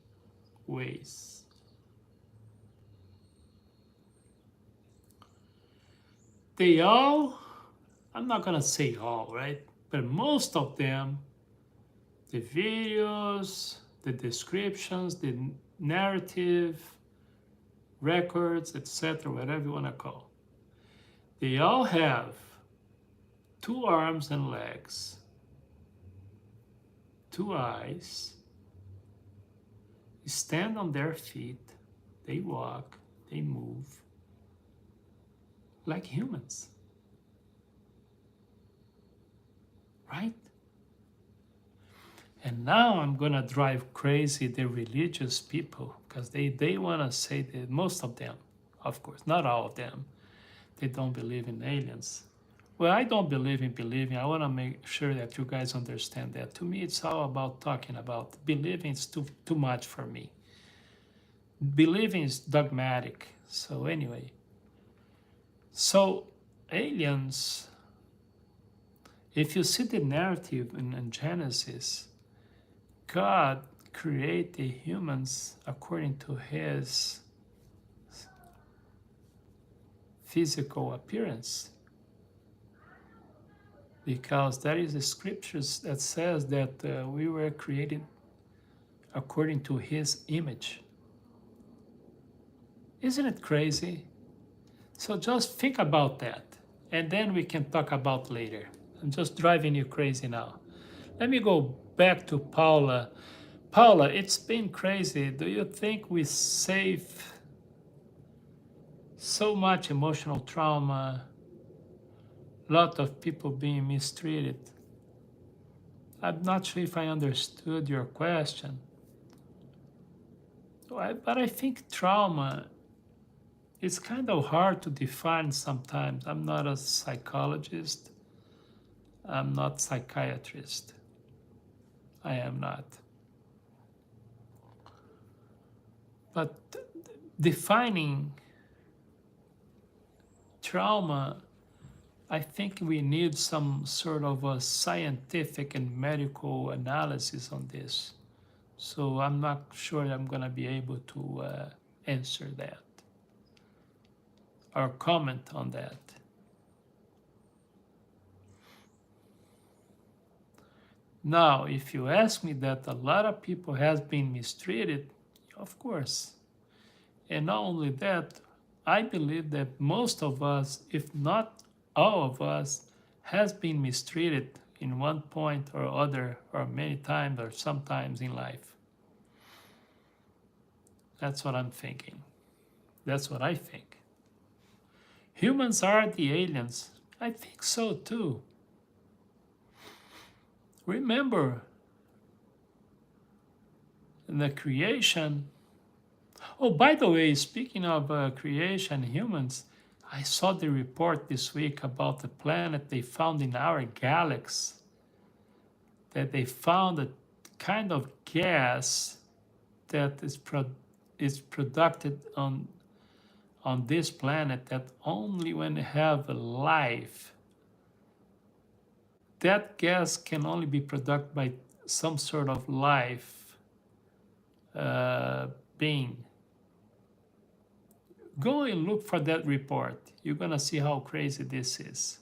ways. They all, I'm not gonna say all, right? But most of them, the videos, the descriptions, the narrative, records, etc., whatever you wanna call, they all have 2 arms and legs, 2 eyes, stand on their feet, they walk, they move like humans, right? And now I'm gonna drive crazy the religious people, because they wanna say that most of them, of course, not all of them, they don't believe in aliens. Well, I don't believe in believing. I want to make sure that you guys understand that. To me, it's all about talking about. Believing is too much for me. Believing is dogmatic. So anyway, so aliens, if you see the narrative in Genesis, God created humans according to his physical appearance. Because there is a scriptures that says that we were created according to his image. Isn't it crazy? So just think about that, and then we can talk about later. I'm just driving you crazy now. Let me go back to Paula. Paula, it's been crazy. Do you think we save so much emotional trauma, lot of people being mistreated? I'm not sure if I understood your question. But I think trauma is kind of hard to define sometimes. I'm not a psychologist. I'm not a psychiatrist. I am not. But defining trauma, I think we need some sort of a scientific and medical analysis on this. So I'm not sure I'm going to be able to answer that or comment on that. Now, if you ask me that a lot of people has been mistreated, of course. And not only that, I believe that most of us, if not all of us, has been mistreated in one point or other, or many times, or sometimes in life. That's what I'm thinking. That's what I think. Humans are the aliens. I think so too. Remember, in the creation. Oh, by the way, speaking of creation, humans, I saw the report this week about the planet they found in our galaxy, that they found a kind of gas that is produced on this planet that only when they have life. That gas can only be produced by some sort of life being. Go and look for that report. You're gonna see how crazy this is.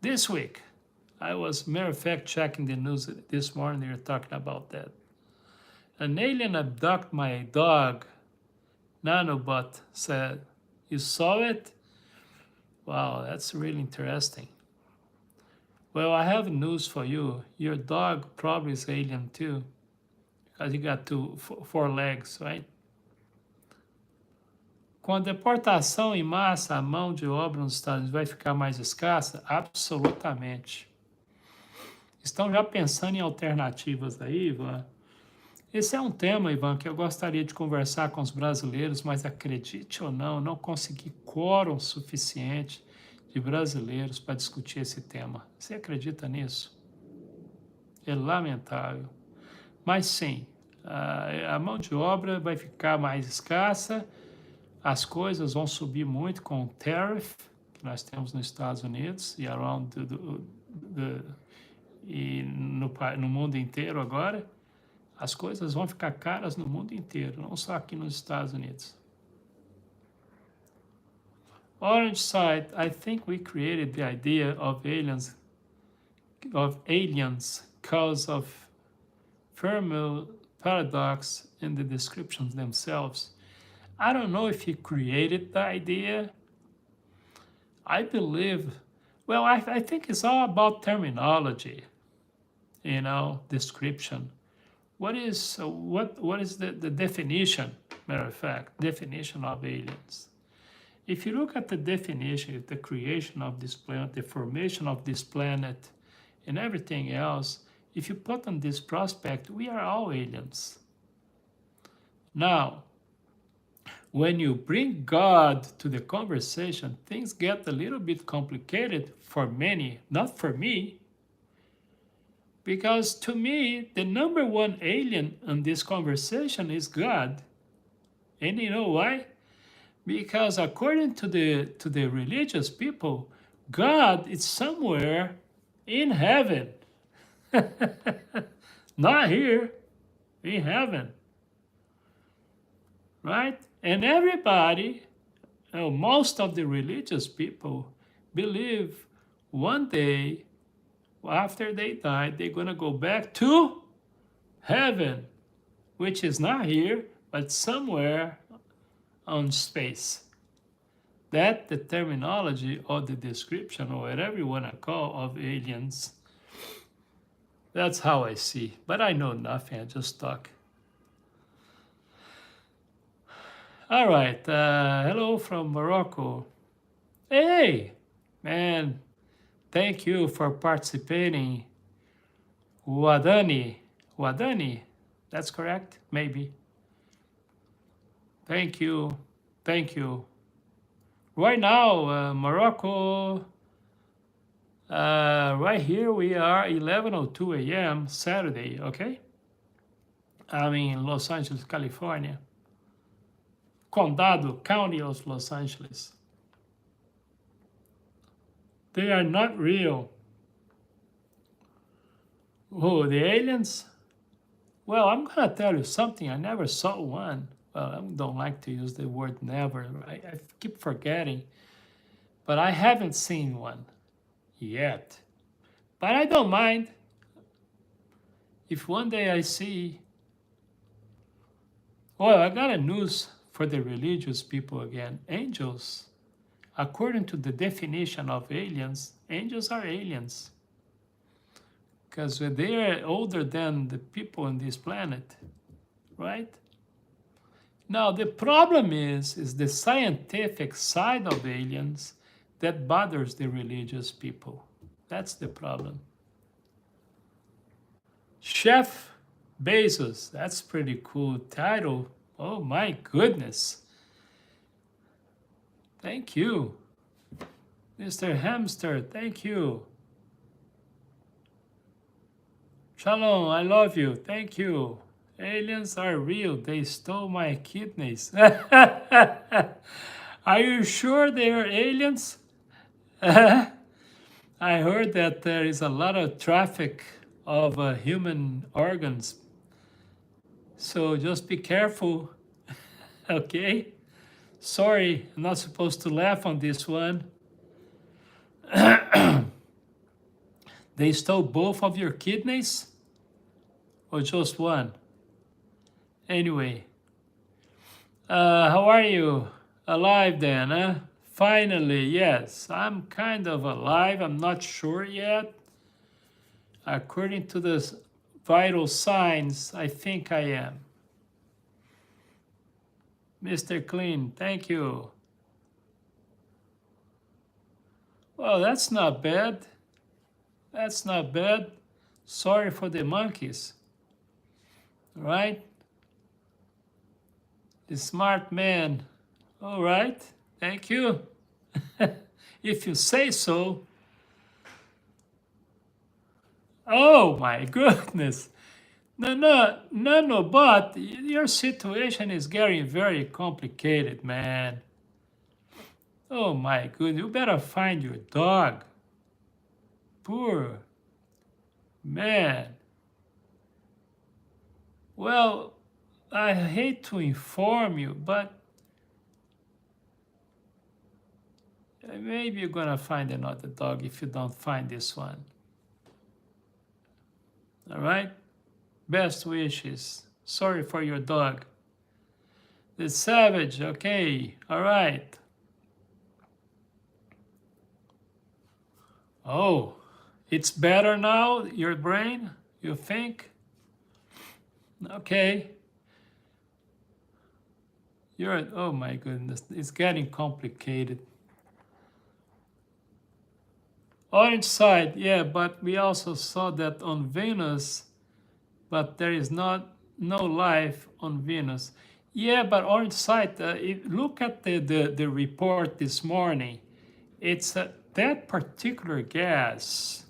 This week, I was, matter of fact, checking the news this morning. They were talking about that. An alien abducted my dog, Nanobot, said. You saw it? Wow, that's really interesting. Well, I have news for you. Your dog probably is alien too, because he got four legs, right? Com a deportação em massa, a mão de obra nos Estados Unidos vai ficar mais escassa? Absolutamente. Estão já pensando em alternativas aí, Ivan? Esse é um tema, Ivan, que eu gostaria de conversar com os brasileiros, mas acredite ou não consegui quórum suficiente de brasileiros para discutir esse tema. Você acredita nisso? É lamentável. Mas sim, a mão de obra vai ficar mais escassa, as coisas vão subir muito com o tariff que nós temos nos Estados Unidos e e no mundo inteiro agora. As coisas vão ficar caras no mundo inteiro, não só aqui nos Estados Unidos. Orange Side, I think we created the idea of aliens cause of Fermi paradox in the descriptions themselves. I don't know if he created the idea. I believe, well, I think it's all about terminology, description. What is the definition, matter of fact, definition of aliens? If you look at the definition, the creation of this planet, the formation of this planet, and everything else, if you put on this prospect, we are all aliens. Now, when you bring God to the conversation, things get a little bit complicated for many, not for me. Because to me, the number one alien in this conversation is God. And you know why? Because according to the religious people, God is somewhere in heaven. Not here, in heaven. Right? And everybody, most of the religious people, believe one day, after they die, they're going to go back to heaven, which is not here, but somewhere on space. That the terminology or the description or whatever you want to call of aliens. That's how I see. But I know nothing, I just talk. All right, hello from Morocco. Hey, man, thank you for participating. Wadani, that's correct? Maybe. Thank you. Right now, Morocco, right here we are 11:02 a.m. Saturday, okay? I'm in Los Angeles, California. Condado, County of Los Angeles. They are not real. Oh, the aliens? Well, I'm gonna tell you something. I never saw one. well, I don't like to use the word never. I keep forgetting, but I haven't seen one yet. But I don't mind if one day I see. Well, I got a news for the religious people again. Angels, according to the definition of aliens, angels are aliens because they are older than the people on this planet, right? Now the problem is the scientific side of aliens that bothers the religious people. That's the problem. Chef Bezos, that's pretty cool title. Oh my goodness. Thank you. Mr. Hamster, thank you. Shalom, I love you. Thank you. Aliens are real. They stole my kidneys. Are you sure they are aliens? I heard that there is a lot of traffic of human organs. So just be careful, okay? Sorry, I'm not supposed to laugh on this one. They stole both of your kidneys? Or just one? Anyway, how are you? Alive then, huh? Finally, yes, I'm kind of alive. I'm not sure yet. According to the vital signs, I think I am. Mr. Clean, thank you. Well, that's not bad. That's not bad. Sorry for the monkeys. Right? The smart man. All right. Thank you. If you say so. Oh my goodness. No, but your situation is getting very complicated, man. Oh my goodness, you better find your dog. Poor man. Well, I hate to inform you, but maybe you're gonna find another dog if you don't find this one. All right? Best wishes. Sorry for your dog. The savage, okay, all right. Oh, it's better now, your brain, you think? Okay. Oh my goodness, it's getting complicated. Orange side, yeah, but we also saw that on Venus, but there is no life on Venus. Yeah, but orange side, look at the report this morning. It's that particular gas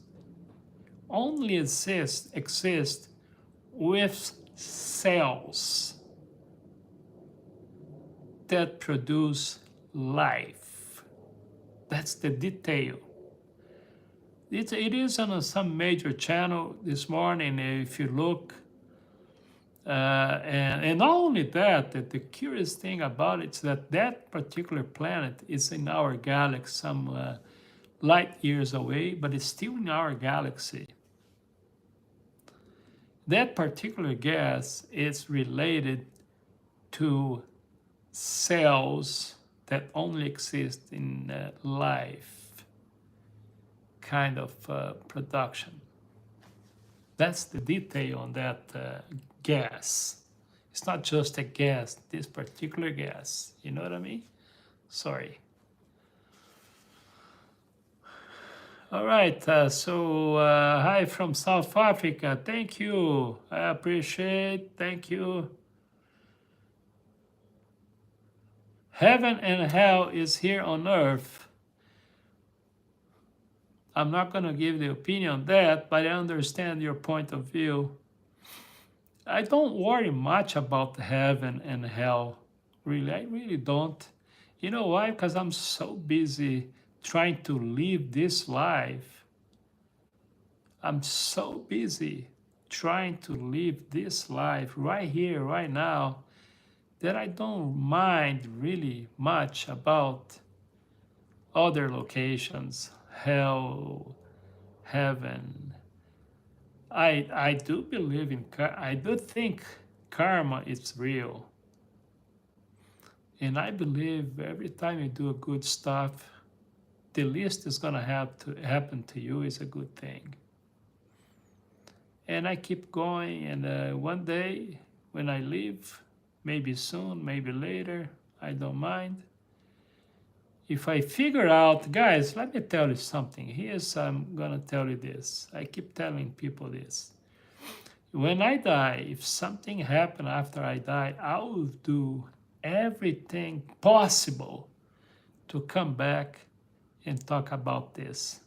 only exists with cells that produce life. That's the detail. It is on some major channel this morning, if you look. And not only that, the curious thing about it is that particular planet is in our galaxy, some light years away, but it's still in our galaxy. That particular gas is related to cells that only exist in life kind of production. That's the detail on that gas. It's not just a gas, this particular gas. You know what I mean? Sorry. All right, so hi from South Africa. Thank you. I appreciate. Thank you. Heaven and hell is here on earth. I'm not going to give the opinion on that, but I understand your point of view. I don't worry much about heaven and hell. Really, I really don't. You know why? Because I'm so busy trying to live this life. I'm so busy trying to live this life right here, right now, that I don't mind really much about other locations, hell, heaven. I do believe in, I do think karma is real. And I believe every time you do good stuff, the least is gonna have to happen to you is a good thing. And I keep going, and one day when I leave, maybe soon, maybe later, I don't mind. If I figure out, guys, let me tell you something. Here's, I'm gonna tell you this. I keep telling people this. When I die, if something happened after I die, I will do everything possible to come back and talk about this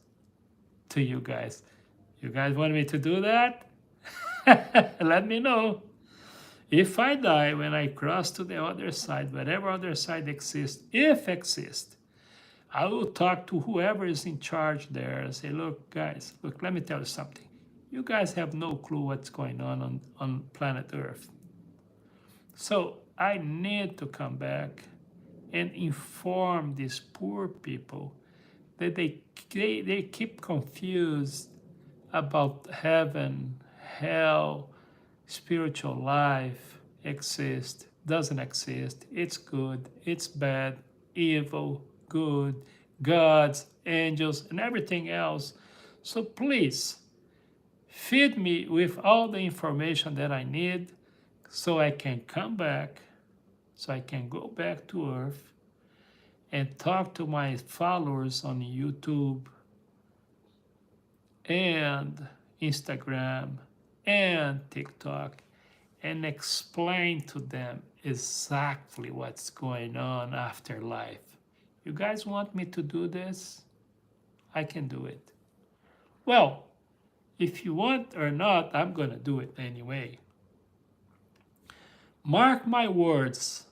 to you guys. You guys want me to do that? Let me know. If I die when I cross to the other side, whatever other side exists, if exists, I will talk to whoever is in charge there and say, look, guys, look, let me tell you something. You guys have no clue what's going on planet Earth. So I need to come back and inform these poor people that they keep confused about heaven, hell, spiritual life exists, doesn't exist, it's good, it's bad, evil, good, gods, angels, and everything else. So please, feed me with all the information that I need so I can come back, so I can go back to Earth and talk to my followers on YouTube and Instagram and TikTok and explain to them exactly what's going on after life. You guys want me to do this? I can do it. Well, if you want or not, I'm going to do it anyway. Mark my words.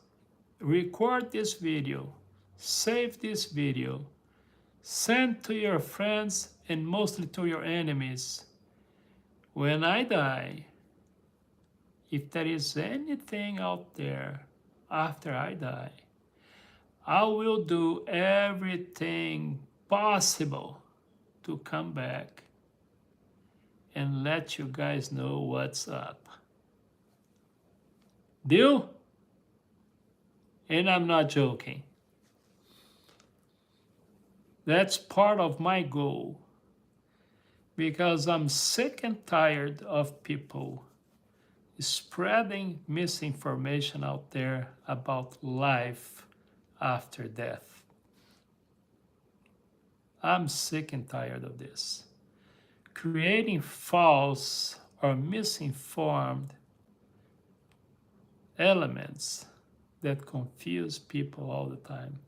Record this video. Save this video. Send to your friends and mostly to your enemies. When I die, if there is anything out there after I die, I will do everything possible to come back and let you guys know what's up. Deal? And I'm not joking. That's part of my goal, because I'm sick and tired of people spreading misinformation out there about life after death. I'm sick and tired of this. Creating false or misinformed elements that confuse people all the time.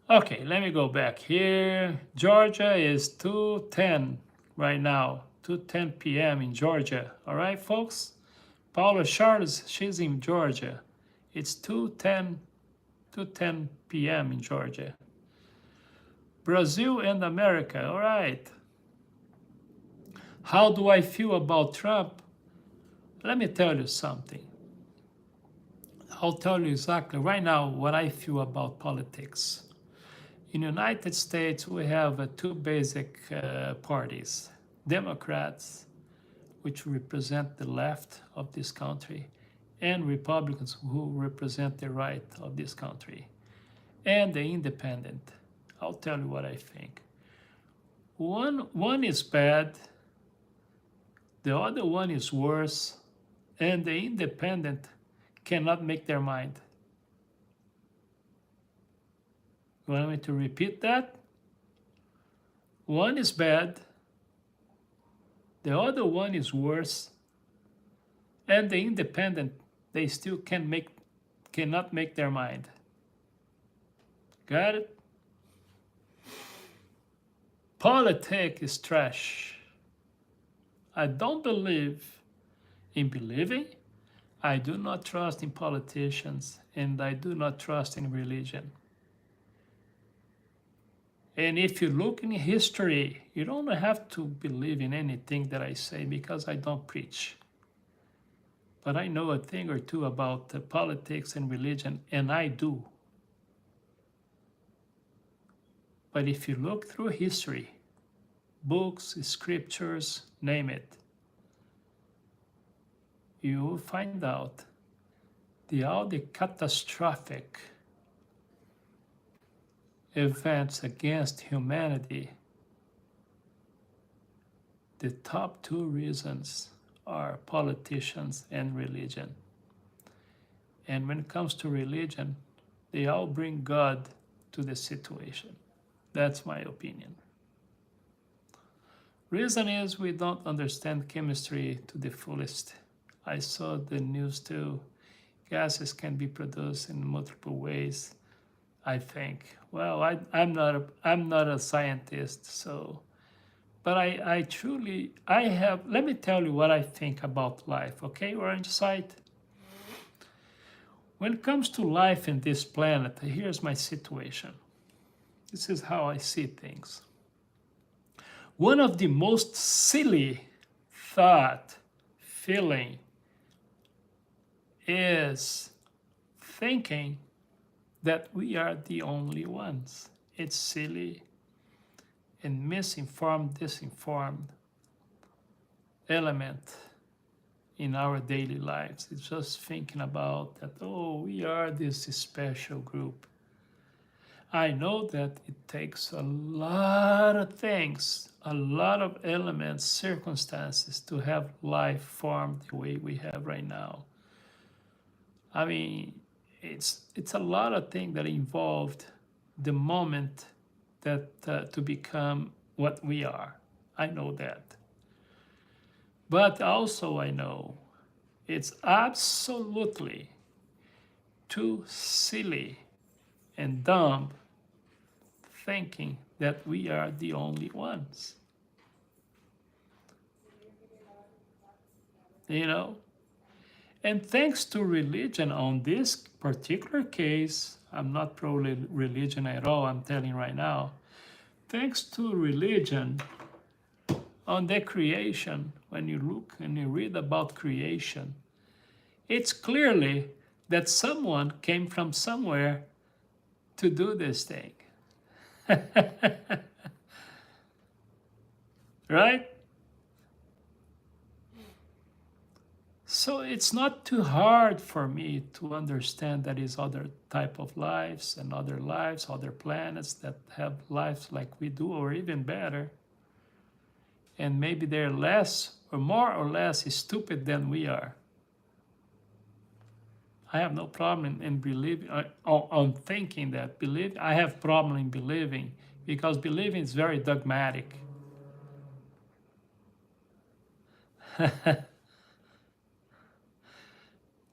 Okay, let me go back here. Georgia is 2:10 right now, 2:10 p.m. in Georgia. All right, folks? Paula Charles, she's in Georgia. It's 2:10 p.m. in Georgia. Brazil and America, all right. How do I feel about Trump? Let me tell you something. I'll tell you exactly right now what I feel about politics. In the United States, we have two basic parties. Democrats, which represent the left of this country, and Republicans, who represent the right of this country, and the independent. I'll tell you what I think. One is bad, the other one is worse, and the independent cannot make their mind. You want me to repeat that? One is bad, the other one is worse, and the independent, they still cannot make their mind. Got it? Politics is trash. I don't believe in believing. I do not trust in politicians, and I do not trust in religion. And if you look in history, you don't have to believe in anything that I say, because I don't preach. but I know a thing or two about politics and religion, and I do. But if you look through history, books, scriptures, name it, you will find out all the catastrophic events against humanity, the top two reasons are politicians and religion. And when it comes to religion, they all bring God to the situation. That's my opinion. Reason is we don't understand chemistry to the fullest. I saw the news too. Gases can be produced in multiple ways, I think. Well, I'm not a scientist, so, but I truly, let me tell you what I think about life, okay, Orange Side? When it comes to life in this planet, here's my situation. This is how I see things. One of the most silly thought, feeling, is thinking that we are the only ones. It's silly and misinformed, disinformed element in our daily lives. It's just thinking about that, oh, we are this special group. I know that it takes a lot of things, a lot of elements, circumstances to have life formed the way we have right now. I mean, it's a lot of things that involved the moment that to become what we are. I know that. But also I know it's absolutely too silly and dumb thinking that we are the only ones. You know? And thanks to religion on this particular case, I'm not pro religion at all, I'm telling you right now. Thanks to religion on the creation, when you look and you read about creation, it's clearly that someone came from somewhere to do this thing. Right? So it's not too hard for me to understand that is other type of lives and other lives, other planets that have lives like we do, or even better. And maybe they're less or more or less stupid than we are. I have no problem in believing, on thinking that. I have problem in believing, because believing is very dogmatic.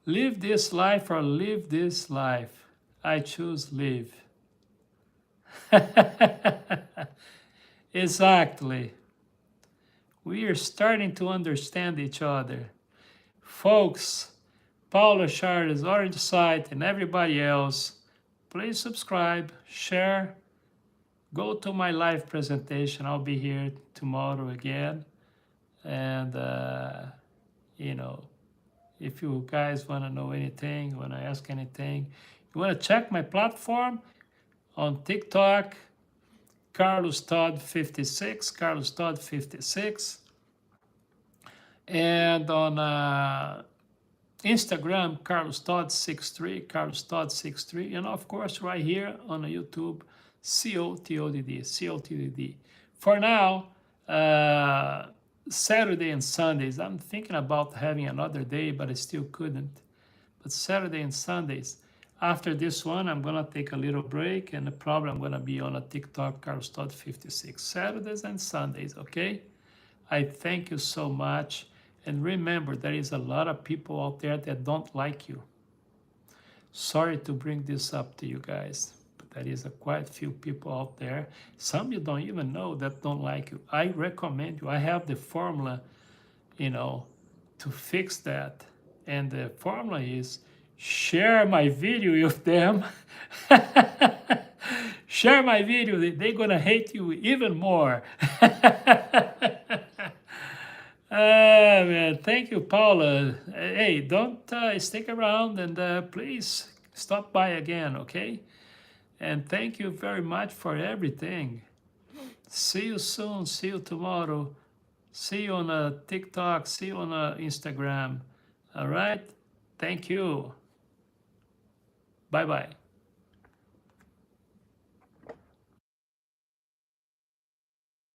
Live this life or live this life. I choose live. Exactly. We are starting to understand each other. Folks, Paula, Charles, Orange Site, and everybody else, please subscribe, share, go to my live presentation. I'll be here tomorrow again. And, you know, if you guys want to know anything, want to ask anything, you want to check my platform on TikTok, COTodd 56, COTodd 56, and on Instagram, COTodd 63, COTodd 63, and of course right here on YouTube, COTodd. For now, Saturday and Sundays, I'm thinking about having another day, but I still couldn't. But Saturday and Sundays, after this one, I'm gonna take a little break, and probably I'm gonna be on a TikTok, COTodd 56, Saturdays and Sundays, okay? I thank you so much. And remember, there is a lot of people out there that don't like you. Sorry to bring this up to you guys, but there is quite few people out there, some you don't even know, that don't like you. I recommend you. I have the formula, you know, to fix that. And the formula is share my video with them. Share my video. They're going to hate you even more. Man, thank you, Paula. Hey, don't stick around and please stop by again, okay? And thank you very much for everything. See you soon. See you tomorrow. See you on TikTok. See you on Instagram. All right? Thank you. Bye bye.